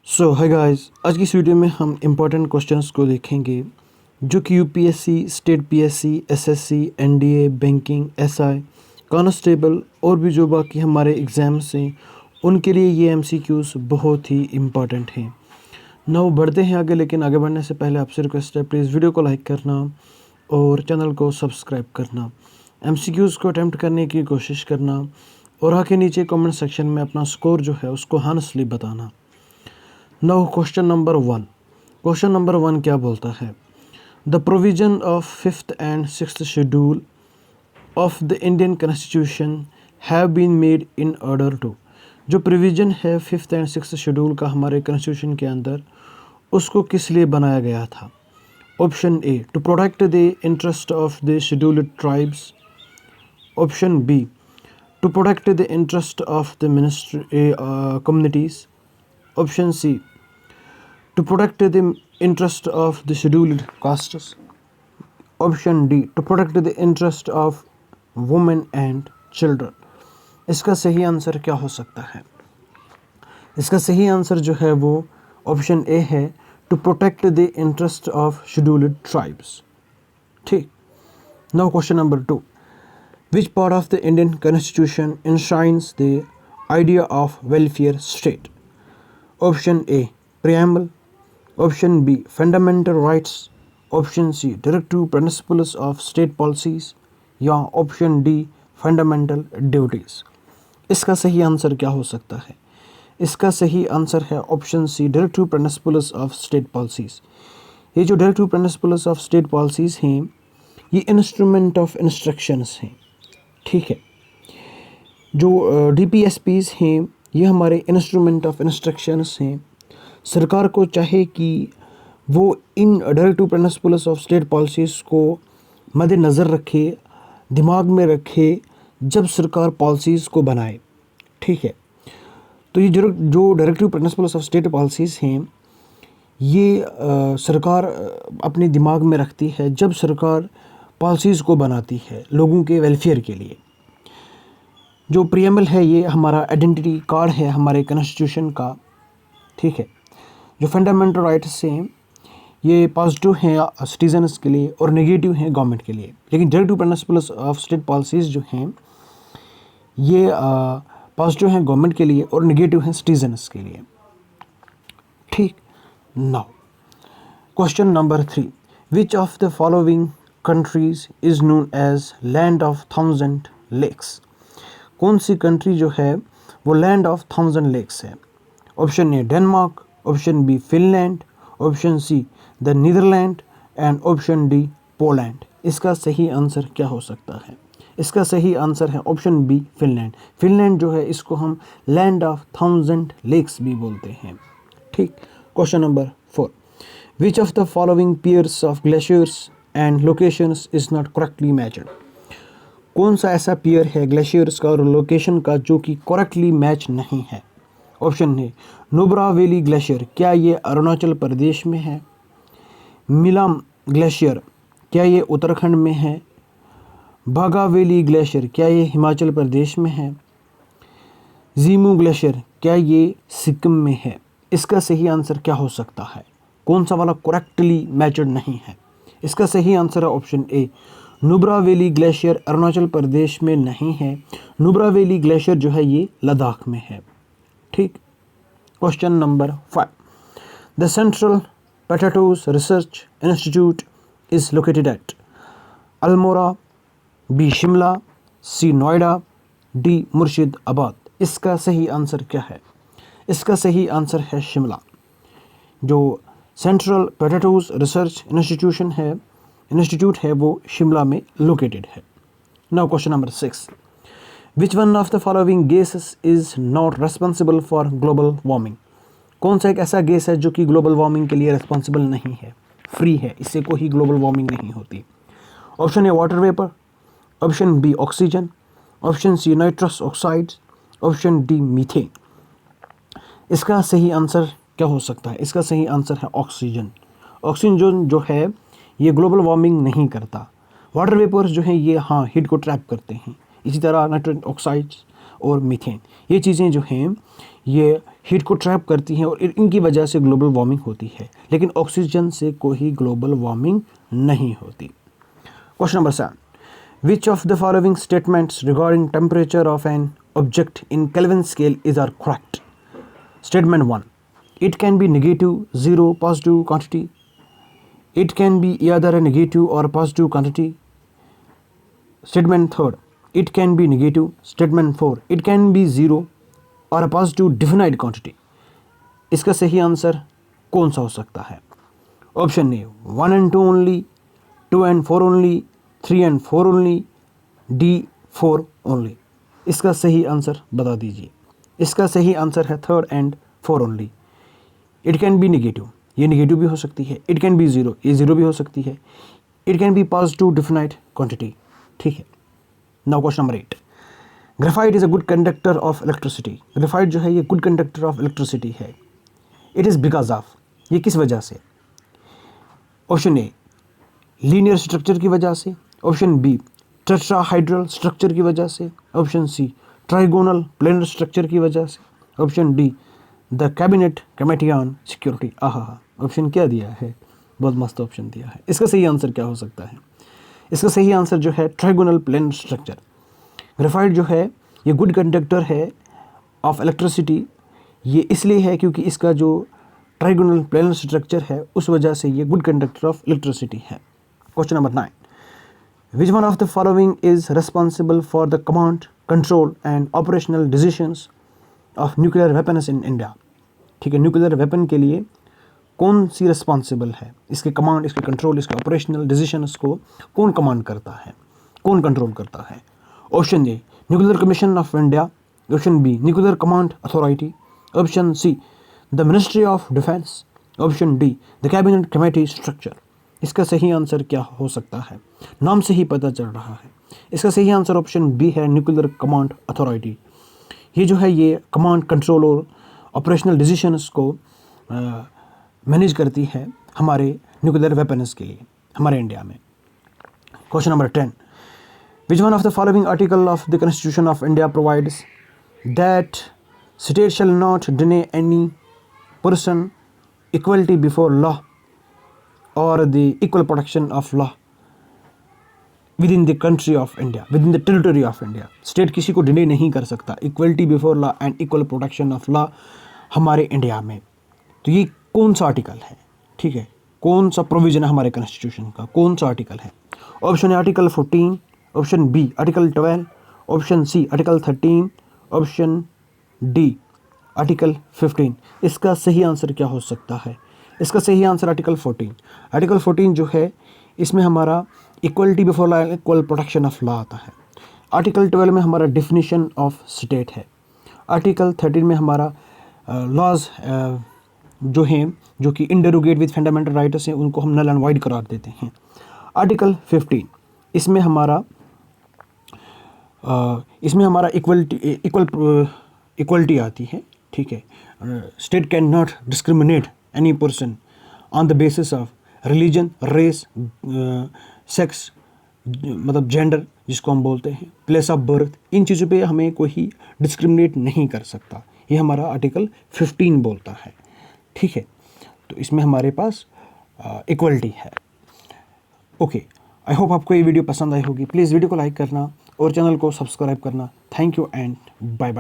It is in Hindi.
सो हाय गाइस, आज की इस वीडियो में हम इम्पोर्टेंट क्वेश्चंस को देखेंगे जो कि UPSC, state PSC, SSC, NDA, banking, SI, constable और भी जो बाकी हमारे एग्ज़ाम्स हैं उनके लिए ये एमसीक्यूज़ बहुत ही इम्पोर्टेंट हैं। नाउ बढ़ते हैं आगे, लेकिन आगे बढ़ने से पहले आपसे रिक्वेस्ट है प्लीज़ वीडियो को लाइक करना और चैनल को सब्सक्राइब करना, एमसीक्यूज़ को अटैम्प्ट करने की कोशिश करना और आके नीचे कमेंट सेक्शन में अपना स्कोर जो है उसको हॉनेस्टली बताना। Now question number one. Question number one क्या बोलता है? The provision of fifth and sixth schedule of the Indian constitution have been made in order to. जो प्रोविज़न है फिफ्थ एंड सिक्स्थ शेड्यूल का हमारे कॉन्स्टिट्यूशन के अंदर, उसको किस लिए बनाया गया था? Option A, to protect the interest of the scheduled tribes. Option B, to protect the interest of the ministry communities. Option C, to protect the interest of the scheduled castes. Option D, to protect the interest of women and children. इसका सही आंसर क्या हो सकता है? इसका सही आंसर जो है वो ऑप्शन ए है, to protect the interest of scheduled tribes. ठीक। Now question number two. Which part of the Indian constitution enshrines the idea of welfare state? Option A, preamble. Option B, fundamental rights. Option C, directive principles of state policies. या ऑप्शन डी, फंडामेंटल ड्यूटीज़। इसका सही आंसर क्या हो सकता है? इसका सही आंसर है option C, directive principles of state policies. ये जो directive principles of state policies हैं, ये इंस्ट्रूमेंट ऑफ इंस्ट्रक्शंस हैं। ठीक है। जो डीपीएसपीज़ हैं, ये हमारे इंस्ट्रूमेंट ऑफ इंस्ट्रक्शंस हैं। सरकार को चाहे कि वो इन directive principles of state policies को मद्देनज़र रखे, दिमाग में रखे जब सरकार पॉलिसीज़ को बनाए। ठीक है। तो ये जो directive principles of state policies हैं, ये सरकार अपने दिमाग में रखती है जब सरकार पॉलिसीज़ को बनाती है लोगों के वेलफेयर के लिए। जो प्रीएम्बल है, ये हमारा आइडेंटिटी कार्ड है हमारे कॉन्स्टिट्यूशन का। ठीक है। जो फंडामेंटल राइट्स हैं, ये पॉजिटिव हैं सिटीजन्स के लिए और नेगेटिव हैं गवर्नमेंट के लिए। लेकिन directive principles of state policies जो हैं, ये पॉजिटिव हैं गवर्नमेंट के लिए और नेगेटिव हैं सिटीजन्स के लिए। ठीक। Now question number three. Which of the following countries is known as land of 1000 lakes? कौन सी कंट्री जो है वो लैंड ऑफ 1000 लेक्स है? Option A, Denmark. Option B, Finland. Option C, the Netherland. And option D, Poland. इसका सही आंसर क्या हो सकता है? इसका सही आंसर है ऑप्शन बी, फिनलैंड। फिनलैंड जो है, इसको हम लैंड ऑफ 1000 लेक्स भी बोलते हैं। ठीक। Question number 4। Which of the following pairs of glaciers and locations is not correctly matched? कौन सा ऐसा पेयर है ग्लेशियर्स का और लोकेशन का जो कि करेक्टली मैच नहीं है? ऑप्शन है, नुब्रा वैली ग्लेशियर, क्या ये अरुणाचल प्रदेश में है? मिलाम ग्लेशियर, क्या ये उत्तराखंड में है? बागा वैली ग्लेशियर, क्या ये हिमाचल प्रदेश में है? जीमू ग्लेशियर, क्या ये सिक्किम में है? इसका सही आंसर क्या हो सकता है? कौन सा वाला करेक्टली मैचड नहीं है? इसका सही आंसर है option A, Nubra valley glacier Arunachal Pradesh में नहीं है। नुब्रा वैली ग्लेशियर जो है ये लद्दाख में है। ठीक। Question number 5। The central potatoes research institute is located at Almora, B Shimla, C Noida, D Murshidabad. इसका सही आंसर क्या है? इसका सही आंसर है शिमला। जो सेंट्रल पोटैटोज रिसर्च इंस्टीट्यूट है वो शिमला में लोकेटेड है। Now question number 6। Which one of the following gases is not responsible for global warming? कौन सा एक ऐसा गैस है जो कि ग्लोबल वार्मिंग के लिए रिस्पॉन्सिबल नहीं है, फ्री है, इससे कोई ग्लोबल वार्मिंग नहीं होती? Option A, water vapour. Option B, oxygen. Option C, nitrous oxides. Option D, methane. इसका सही आंसर क्या हो सकता है? इसका सही आंसर है ऑक्सीजन। ऑक्सीजन जो है ये ग्लोबल वार्मिंग नहीं करता। वाटर वेपर्स जो हैं ये हीट को ट्रैप करते हैं। इसी तरह नाइट्रस ऑक्साइड्स और मीथेन। ये चीज़ें जो हैं ये हीट को ट्रैप करती हैं और इनकी वजह से ग्लोबल वार्मिंग होती है, लेकिन ऑक्सीजन से कोई ग्लोबल वार्मिंग नहीं होती। Question number 7, which of the following statements regarding temperature of an object in Kelvin scale is are correct? Statement 1, it can be negative, 0, positive quantity. It can be either a negative or a positive quantity. Statement 3, it can be negative. Statement 4, it can be 0 or a positive definite quantity. इसका सही आंसर कौन सा हो सकता है? Option A 1 and 2 only, 2 and 4 only, 3 and 4 only, D 4 only. इसका सही आंसर बता दीजिए। इसका सही आंसर है 3rd and 4 only. It can be negative, ये नेगेटिव भी हो सकती है। इट कैन बी ज़ीरो, ये ज़ीरो भी हो सकती है। It can be positive definite quantity. ठीक है। Now question number 8, graphite is a good conductor of electricity. Graphite जो है ये गुड कंडक्टर ऑफ इलेक्ट्रिसिटी है। इट इज़ बिकॉज ऑफ, ये किस वजह से? ऑप्शन ए लीनियर स्ट्रक्चर की वजह से, ऑप्शन बी टेट्राहाइड्रल स्ट्रक्चर की वजह से, option C trigonal planar structure की वजह से, option D the cabinet committee on security. Option क्या दिया है? बहुत मस्त ऑप्शन दिया है। इसका सही आंसर क्या हो सकता है? इसका सही आंसर जो है ट्राइगोनल प्लेनर स्ट्रक्चर। ग्रेफाइट जो है ये गुड कंडक्टर है ऑफ इलेक्ट्रिसिटी। ये इसलिए है क्योंकि इसका जो ट्राइगोनल प्लेनर स्ट्रक्चर है उस वजह से ये गुड कंडक्टर ऑफ इलेक्ट्रिसिटी है। Question number 9, which one of the following is responsible for the command, control and operational decisions of nuclear weapons in India? ठीक है, न्यूक्लियर वेपन के लिए कौन सी रिस्पॉन्सिबल है? इसके कमांड, इसके कंट्रोल, इसके ऑपरेशनल डिसीजंस को कौन कमांड करता है, कौन कंट्रोल करता है? Option A nuclear commission of India, option B nuclear command authority, option C the ministry of defence, option D the cabinet committee structure. इसका सही आंसर क्या हो सकता है? नाम से ही पता चल रहा है। इसका सही आंसर ऑप्शन बी है, न्यूक्लियर कमांड अथॉरिटी। ये जो है ये कमांड, कंट्रोल और ऑपरेशनल डिसीजंस को मैनेज करती है हमारे न्यूक्लियर वेपन्स के लिए हमारे इंडिया में। Question number 10, which one of the following article of the constitution of India provides that state shall not deny any person equality before law or the equal protection of law within the country of India, within the territory of India? State किसी को डिने नहीं कर सकता equality before law and equal protection of law हमारे इंडिया में। तो ये कौन सा आर्टिकल है? ठीक है, कौन सा प्रोविजन है हमारे कॉन्स्टिट्यूशन का, कौन सा आर्टिकल है? Option A article 14, option B article 12, option C article 13, option D article 15। इसका सही आंसर क्या हो सकता है? इसका सही आंसर आर्टिकल 14। आर्टिकल 14 जो है इसमें हमारा equality before law, equal protection of law आता है। आर्टिकल 12 में हमारा डिफिनीशन ऑफ स्टेट है। आर्टिकल 13 में हमारा लॉज जो हैं, जो कि इनडेरोगेट विद फंडामेंटल राइट्स हैं, उनको हम नल एंड वाइड करार देते हैं। आर्टिकल 15 इसमें हमारा इक्वलिटी आती है। ठीक है, state can not discriminate any person on the basis of religion, race, sex, मतलब जेंडर जिसको हम बोलते हैं, प्लेस ऑफ बर्थ, इन चीज़ों पे हमें कोई डिस्क्रिमिनेट नहीं कर सकता। ये हमारा आर्टिकल 15 बोलता है। ठीक है, तो इसमें हमारे पास इक्वलिटी है। ओके, आई होप आपको ये वीडियो पसंद आई होगी। प्लीज़ वीडियो को लाइक करना और चैनल को सब्सक्राइब करना। Thank you and bye bye.